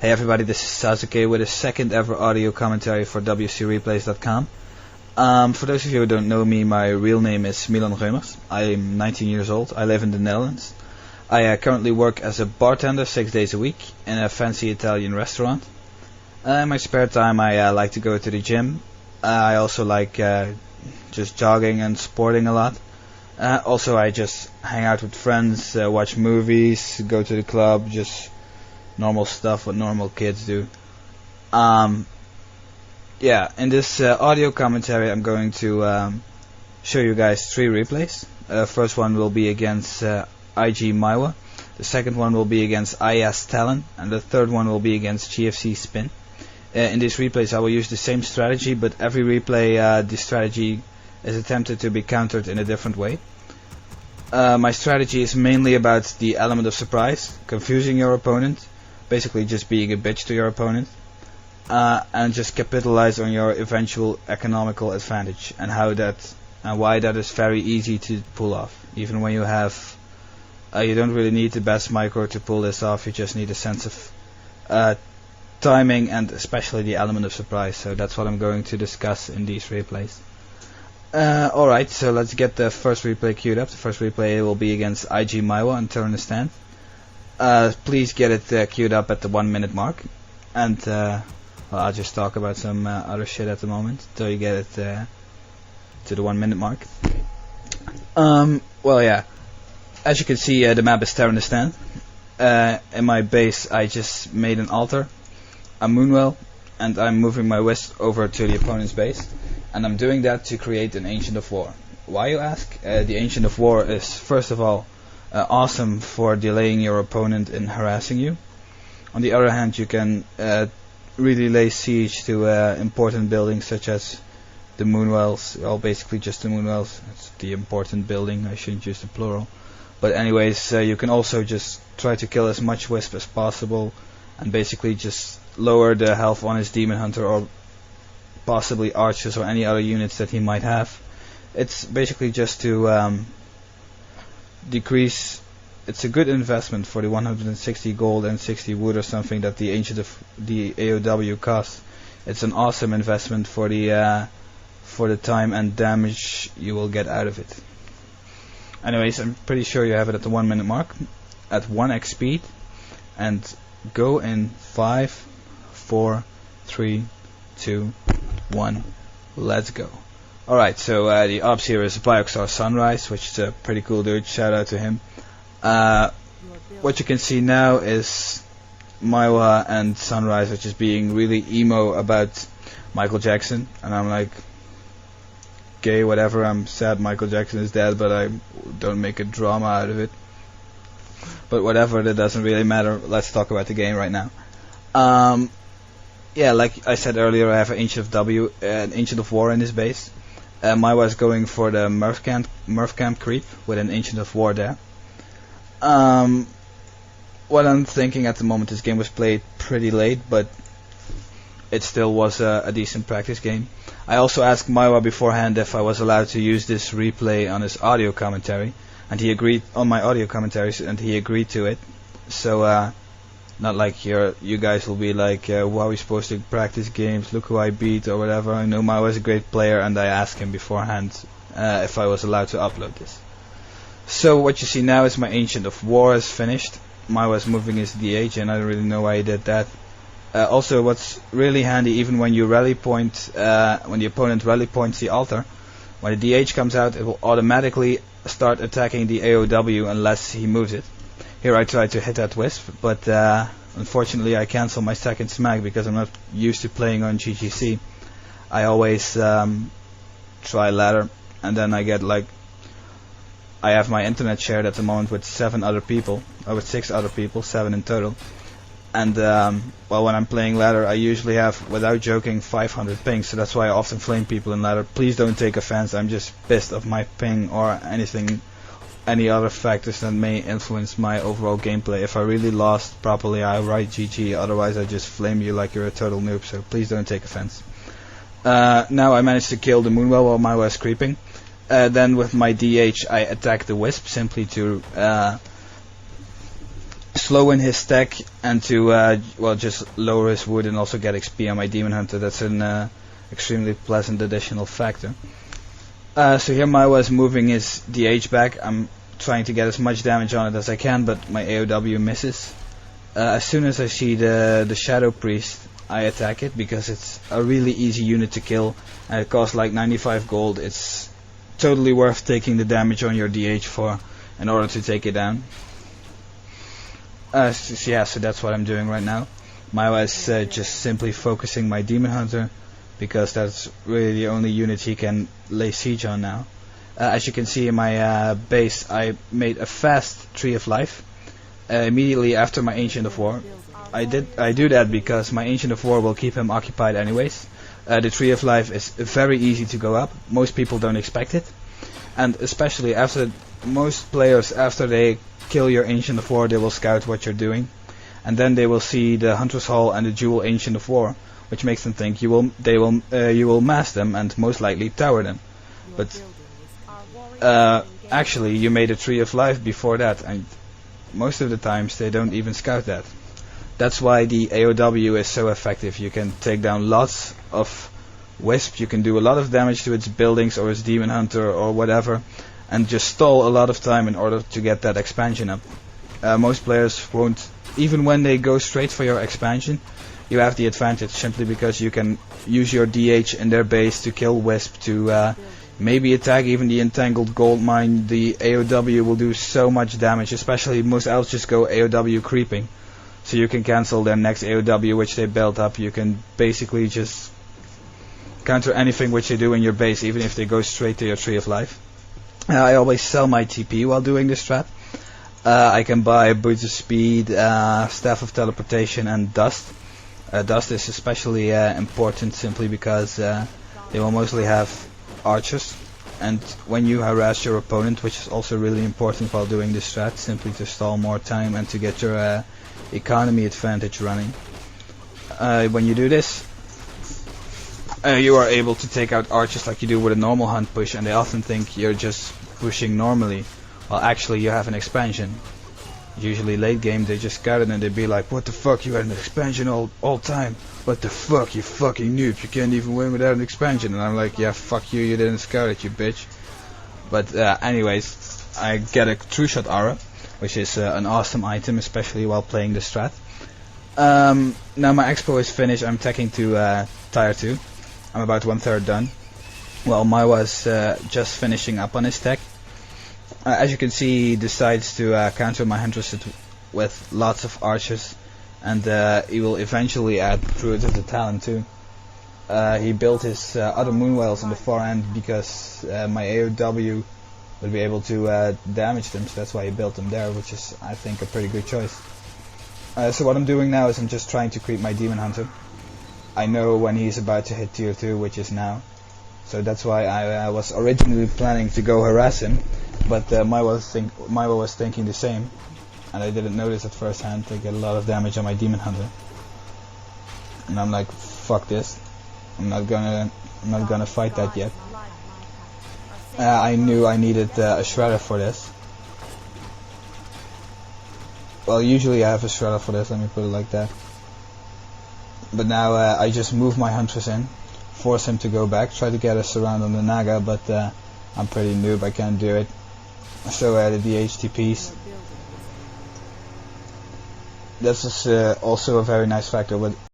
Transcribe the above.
Hey everybody, this is Sasuke with a second ever audio commentary for WCReplays.com. For those of you who don't know me, my real name is Milan Reumers. I'm 19 years old. I live in the Netherlands. I currently work as a bartender 6 days a week in a fancy Italian restaurant. In my spare time I like to go to the gym. I also like just jogging and sporting a lot. Also I just hang out with friends, watch movies, go to the club, just normal stuff what normal kids do. Yeah, in this audio commentary I'm going to show you guys 3 replays. First one will be against IG Maiwa, the second one will be against IS Talon, and the third one will be against GFC Spin. In these replays I will use the same strategy, but every replay the strategy is attempted to be countered in a different way. My strategy is mainly about the element of surprise, confusing your opponent, basically just being a bitch to your opponent, and just capitalize on your eventual economical advantage, and how that and why that is very easy to pull off. Even when you have you don't really need the best micro to pull this off, you just need a sense of timing and especially the element of surprise. So that's what I'm going to discuss in these replays. Alright, so let's get the first replay queued up. The first replay will be against IG Maiwa on turn the stand. Please get it queued up at the 1 minute mark, and well, I'll just talk about some other shit at the moment until you get it to the 1 minute mark. Well, yeah, as you can see, the map is Terran the Stand. In my base I just made an altar, a moonwell, and I'm moving my wisp over to the opponent's base, and I'm doing that to create an Ancient of War. Why, you ask? The Ancient of War is first of all awesome for delaying your opponent in harassing you. On the other hand, you can really lay siege to important buildings such as the moonwells. Well, basically just the moonwells. It's the important building, I shouldn't use the plural. But anyways, you can also just try to kill as much wisp as possible and basically just lower the health on his demon hunter or possibly archers or any other units that he might have. It's basically just to decrease. It's a good investment for the 160 gold and 60 wood or something that the Ancient of the AOW costs. It's an awesome investment for the time and damage you will get out of it. Anyways, I'm pretty sure you have it at the 1 minute mark at 1x speed, and go in 5, 4, 3, 2, 1. Let's go. Alright, so the ops here is Bioxar Sunrise, which is a pretty cool dude, shout out to him. What you can see now is Maiwa and Sunrise are just being really emo about Michael Jackson, and I'm like, gay, whatever, I'm sad Michael Jackson is dead, but I don't make a drama out of it. But whatever, that doesn't really matter. Let's talk about the game right now. Yeah, like I said earlier, I have an Ancient of War in this base. Maiwa is going for the Murph camp creep with an Ancient of War there. What I'm thinking at the moment, this game was played pretty late, but it still was a decent practice game. I also asked Maiwa beforehand if I was allowed to use this replay on his audio commentary, and he agreed on my audio commentaries, and he agreed to it. So not like you guys will be like, wow, we're supposed to practice games, look who I beat or whatever. I know Maiwa is a great player, and I asked him beforehand if I was allowed to upload this. So what you see now is my Ancient of War is finished. Maiwa is moving his DH, and I don't really know why he did that. Also, what's really handy, even when you rally point, when the opponent rally points the altar, when the DH comes out, it will automatically start attacking the AOW unless he moves it. Here I tried to hit that wisp, but unfortunately I cancel my second smack because I'm not used to playing on GGC. I always try ladder, and then I get like, I have my internet shared at the moment with 7 other people, or with 6 other people, 7 in total. And well, when I'm playing ladder, I usually have, without joking, 500 pings, so that's why I often flame people in ladder. Please don't take offense, I'm just pissed of my ping or any other factors that may influence my overall gameplay. If I really lost properly, I write GG, otherwise I just flame you like you're a total noob, so please don't take offense. Now I managed to kill the moonwell while Maiwa was creeping. Then with my DH I attack the wisp simply to slow in his stack and to well, just lower his wood and also get XP on my Demon Hunter. That's an extremely pleasant additional factor. So here Maiwa is moving his DH back. I'm trying to get as much damage on it as I can, but my AOW misses. As soon as I see the Shadow Priest, I attack it because it's a really easy unit to kill and it costs like 95 gold. It's totally worth taking the damage on your DH for in order to take it down. So that's what I'm doing right now. Maiwa is just simply focusing my Demon Hunter because that's really the only unit he can lay siege on now. As you can see in my base, I made a fast Tree of Life immediately after my Ancient of War. I do that because my Ancient of War will keep him occupied anyways. The Tree of Life is very easy to go up. Most people don't expect it, and especially after most players, after they kill your Ancient of War, they will scout what you're doing, and then they will see the Hunter's Hall and the Jewel Ancient of War, which makes them think you will mass them and most likely tower them. But actually, you made a Tree of Life before that, and most of the times they don't even scout that. That's why the AOW is so effective. You can take down lots of Wisp, you can do a lot of damage to its buildings or its Demon Hunter or whatever, and just stall a lot of time in order to get that expansion up. Most players won't, even when they go straight for your expansion, you have the advantage simply because you can use your DH in their base to kill Wisp, to maybe attack even the Entangled Gold Mine. The AOW will do so much damage, especially most elves just go AOW creeping. So you can cancel their next AOW which they built up. You can basically just counter anything which they do in your base, even if they go straight to your Tree of Life. I always sell my TP while doing this strat. I can buy Boots of Speed, Staff of Teleportation and Dust. Dust is especially important simply because they will mostly have archers, and when you harass your opponent, which is also really important while doing this strat, simply to stall more time and to get your economy advantage running. When you do this, you are able to take out archers like you do with a normal hunt push, and they often think you're just pushing normally, while actually you have an expansion. Usually late game they just scout it and they be like, what the fuck, you had an expansion all time, what the fuck, you fucking noob, you can't even win without an expansion. And I'm like, yeah, fuck you, you didn't scout it, you bitch. But anyways, I get a True Shot Aura, which is an awesome item, especially while playing the strat. Now my expo is finished, I'm attacking to tier 2. I'm about 1/3 done. Well, Maiwa is just finishing up on his tech. As you can see, he decides to counter my Huntress with lots of archers, and he will eventually add Druid of the Talon too. He built his other Moonwells in the far end because my AOW would be able to damage them, so that's why he built them there, which is, I think, a pretty good choice. So what I'm doing now is I'm just trying to creep my Demon Hunter. I know when he's about to hit tier 2, which is now. So that's why I was originally planning to go harass him, but Maiwa was thinking the same, and I didn't notice at first hand. I get a lot of damage on my Demon Hunter, and I'm like, fuck this. I'm not gonna fight that yet. I knew I needed a Shredder for this. Well, usually I have a Shredder for this, let me put it like that. But now I just move my Huntress in, force him to go back, try to get a surround on the Naga, but I'm pretty noob, I can't do it. So the DHTPs. This is also a very nice factor.